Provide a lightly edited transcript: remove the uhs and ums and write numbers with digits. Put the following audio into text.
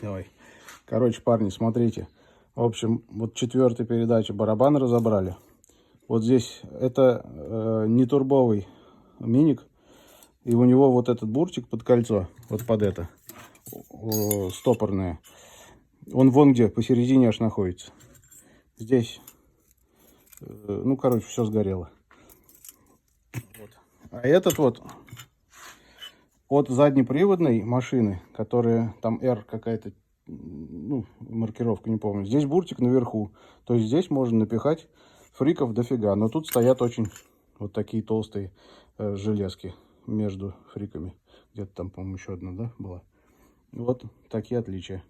Давай. Короче, парни, смотрите. В общем, вот 4-я передача, барабан разобрали. Вот здесь это не турбовый миник. И у него вот этот бурчик под кольцо, вот под это, стопорное. Он вон где, посередине аж находится. Здесь, ну, короче, все сгорело. Вот. А этот вот от заднеприводной машины, которая там R какая-то, ну, маркировка, не помню. Здесь буртик наверху. То есть здесь можно напихать фриков дофига. Но тут стоят очень вот такие толстые железки между фриками. Где-то там, по-моему, еще одна, да, была. Вот такие отличия.